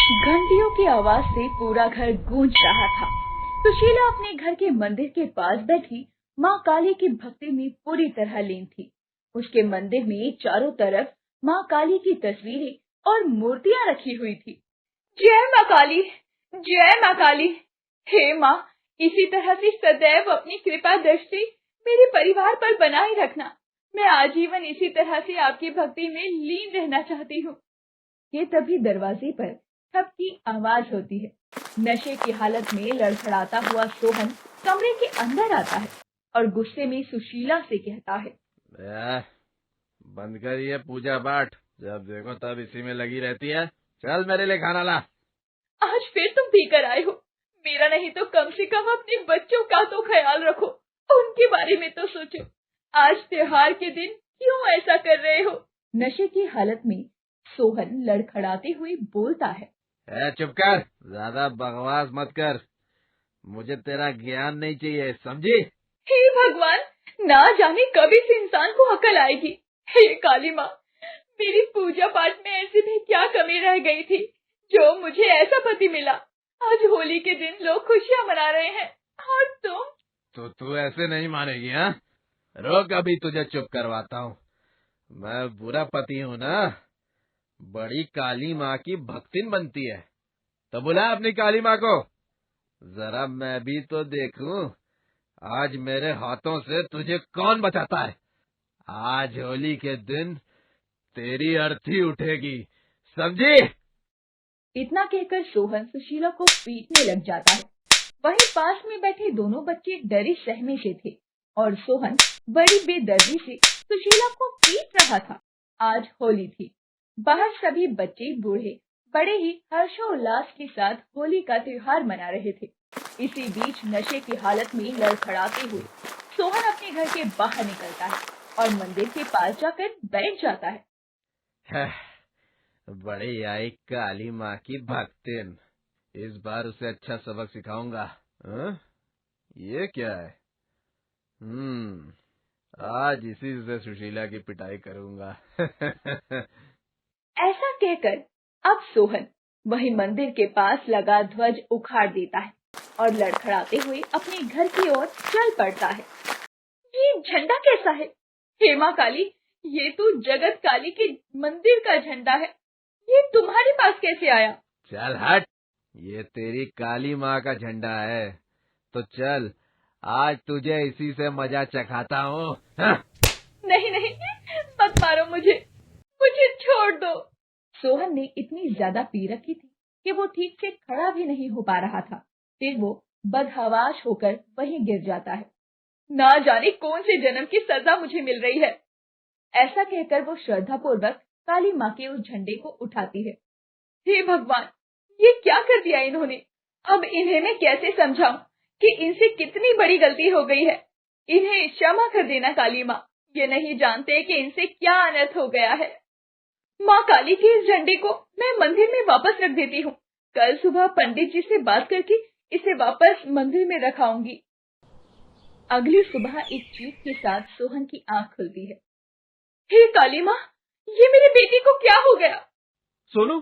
घंटियों की आवाज से पूरा घर गूंज रहा था। सुशीला अपने घर के मंदिर के पास बैठी माँ काली की भक्ति में पूरी तरह लीन थी। उसके मंदिर में चारों तरफ माँ काली की तस्वीरें और मूर्तियां रखी हुई थी। जय माँ काली, जय माँ काली। हे माँ, इसी तरह से सदैव अपनी कृपा दृष्टि मेरे परिवार पर बनाए रखना। मैं आजीवन इसी तरह से आपकी भक्ति में लीन रहना चाहती हूँ। ये तभी दरवाजे पर ठप की आवाज होती है। नशे की हालत में लड़खड़ाता हुआ सोहन कमरे के अंदर आता है और गुस्से में सुशीला से कहता है, बंद कर ये पूजा पाठ, जब देखो तब इसी में लगी रहती है। चल मेरे लिए खाना ला। आज फिर तुम पीकर आए हो। मेरा नहीं तो कम से कम अपने बच्चों का तो ख्याल रखो, उनके बारे में तो सोचो। आज त्योहार के दिन क्यों ऐसा कर रहे हो? नशे की हालत में सोहन लड़खड़ाते हुए बोलता है, चुप कर, ज्यादा बकवास मत कर। मुझे तेरा ज्ञान नहीं चाहिए, समझी? हे भगवान, ना जाने कब इस इंसान को अकल आएगी। हे काली माँ, मेरी पूजा पाठ में ऐसी भी क्या कमी रह गई थी जो मुझे ऐसा पति मिला। आज होली के दिन लोग खुशियाँ मना रहे हैं और तुम। तो तू ऐसे नहीं मानेगी? हाँ, रोक, अभी तुझे चुप करवाता हूँ। मैं बुरा पति हूँ ना? बड़ी काली माँ की भक्तिन बनती है तो बुला अपनी काली माँ को, जरा मैं भी तो देखूं आज मेरे हाथों से तुझे कौन बचाता है। आज होली के दिन तेरी अर्थी उठेगी, समझी? इतना कहकर सोहन सुशीला को पीटने लग जाता है। वहीं पास में बैठे दोनों बच्चे डरे सहमे से थे और सोहन बड़ी बेदर्दी से सुशीला को पीट रहा था। आज होली थी। बाहर सभी बच्चे बूढ़े बड़े ही हर्षोल्लास के साथ होली का त्योहार मना रहे थे। इसी बीच नशे की हालत में लड़खड़ाते हुए सोहन अपने घर के बाहर निकलता है और मंदिर के पास जाकर बैठ जाता है। बड़ी आई काली माँ की भक्तिन, इस बार उसे अच्छा सबक सिखाऊंगा। ये क्या है? आज इसी से सुशीला की पिटाई करूंगा। ऐसा कहकर अब सोहन वही मंदिर के पास लगा ध्वज उखाड़ देता है और लड़खड़ाते हुए अपने घर की ओर चल पड़ता है। ये झंडा कैसा है? हे माँ काली, ये तो जगत काली के मंदिर का झंडा है। ये तुम्हारे पास कैसे आया? चल हट, ये तेरी काली माँ का झंडा है। तो चल, आज तुझे इसी से मजा चखाता हूँ। नहीं नहीं, मत मारो मुझे, मुझे छोड़ दो। सोहन ने इतनी ज्यादा पी रखी थी कि वो ठीक से खड़ा भी नहीं हो पा रहा था। फिर वो बदहवास होकर वहीं गिर जाता है। ना जाने कौन से जन्म की सजा मुझे मिल रही है। ऐसा कहकर वो श्रद्धा पूर्वक काली माँ के उस झंडे को उठाती है। हे भगवान, ये क्या कर दिया इन्होंने? अब इन्हें मैं कैसे समझाऊं कि इनसे कितनी बड़ी गलती हो गई है। इन्हें क्षमा कर देना काली माँ, ये नहीं जानते कि इनसे क्या अनर्थ हो गया है। माँ काली के इस झंडे को मैं मंदिर में वापस रख देती हूँ। कल सुबह पंडित जी से बात करके इसे वापस मंदिर में रखाऊंगी। अगली सुबह एक चीख के साथ सोहन की आंख खुलती है। हे काली माँ, ये मेरे बेटे को क्या हो गया? सोनू,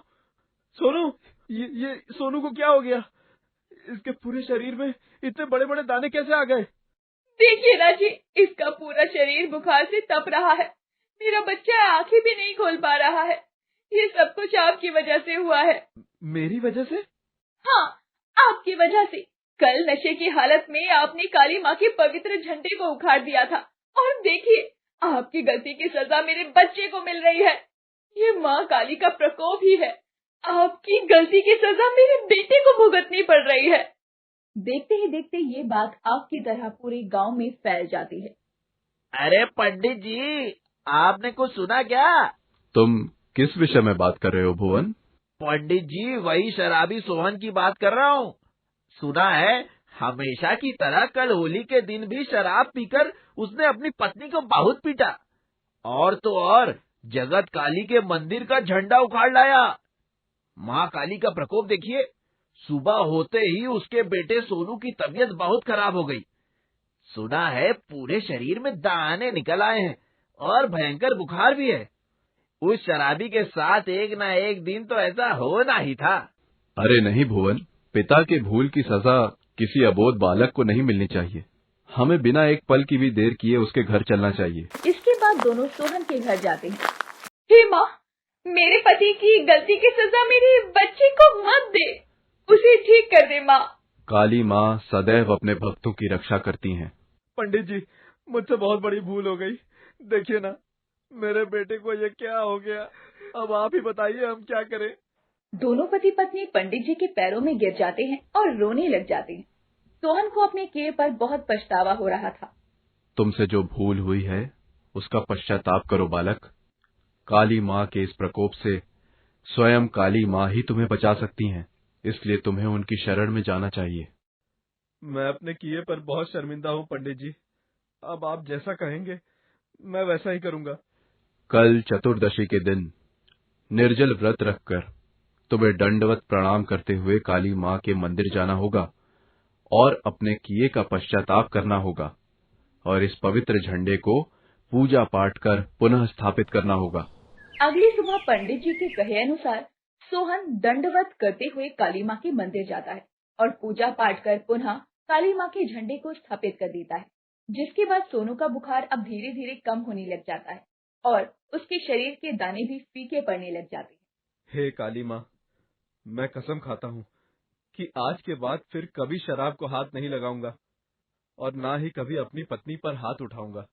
सोनू, ये सोनू को क्या हो गया? इसके पूरे शरीर में इतने बड़े बड़े दाने कैसे आ गए? देखिए ना जी, इसका पूरा शरीर बुखार से तप रहा है। मेरा बच्चा आंखें भी नहीं खोल पा रहा है। ये सब कुछ आपकी वजह से हुआ है। मेरी वजह से? हाँ, आपकी वजह से। कल नशे की हालत में आपने काली माँ के पवित्र झंडे को उखाड़ दिया था और देखिए, आपकी गलती की सजा मेरे बच्चे को मिल रही है। ये माँ काली का प्रकोप ही है। आपकी गलती की सजा मेरे बेटे को भुगतनी पड़ रही है। देखते ही देखते ये बात आग की तरह पूरे गांव में फैल जाती है। अरे पंडित जी, आपने कुछ सुना क्या? तुम किस विषय में बात कर रहे हो भुवन? पंडित जी, वही शराबी सोहन की बात कर रहा हूँ। सुना है हमेशा की तरह कल होली के दिन भी शराब पीकर उसने अपनी पत्नी को बहुत पीटा और तो और जगत काली के मंदिर का झंडा उखाड़ लाया। माँ काली का प्रकोप देखिए। सुबह होते ही उसके बेटे सोनू की तबीयत बहुत खराब हो गई। सुना है पूरे शरीर में दाने निकल आए हैं और भयंकर बुखार भी है। उस शराबी के साथ एक न एक दिन तो ऐसा होना ही था। अरे नहीं भुवन, पिता के भूल की सजा किसी अबोध बालक को नहीं मिलनी चाहिए। हमें बिना एक पल की भी देर किए उसके घर चलना चाहिए। इसके बाद दोनों सोहन के घर जाते हैं। हे माँ, मेरे पति की गलती की सजा मेरे बच्चे को मत दे, उसे ठीक कर दे माँ। काली माँ सदैव अपने भक्तों की रक्षा करती हैं। पंडित जी, मुझसे बहुत बड़ी भूल हो गई। देखिए ना, मेरे बेटे को ये क्या हो गया। अब आप ही बताइए हम क्या करें। दोनों पति पत्नी पंडित जी के पैरों में गिर जाते हैं और रोने लग जाते हैं। सोहन को अपने किए पर बहुत पछतावा हो रहा था। तुमसे जो भूल हुई है उसका पश्चाताप करो बालक। काली माँ के इस प्रकोप से स्वयं काली माँ ही तुम्हें बचा सकती हैं, इसलिए तुम्हें उनकी शरण में जाना चाहिए। मैं अपने किए पर बहुत शर्मिंदा हूँ पंडित जी। अब आप जैसा कहेंगे मैं वैसा ही करूँगा। कल चतुर्दशी के दिन निर्जल व्रत रखकर तुम्हें दंडवत प्रणाम करते हुए काली माँ के मंदिर जाना होगा और अपने किए का पश्चाताप करना होगा और इस पवित्र झंडे को पूजा पाठ कर पुनः स्थापित करना होगा। अगली सुबह पंडित जी के कहे अनुसार सोहन दंडवत करते हुए काली माँ के मंदिर जाता है और पूजा पाठ कर पुनः काली माँ के झंडे को स्थापित कर देता है, जिसके बाद सोनू का बुखार अब धीरे धीरे कम होने लग जाता है और उसके शरीर के दाने भी फीके पड़ने लग जाते हैं। हे काली माँ, मैं कसम खाता हूँ कि आज के बाद फिर कभी शराब को हाथ नहीं लगाऊंगा और ना ही कभी अपनी पत्नी पर हाथ उठाऊंगा।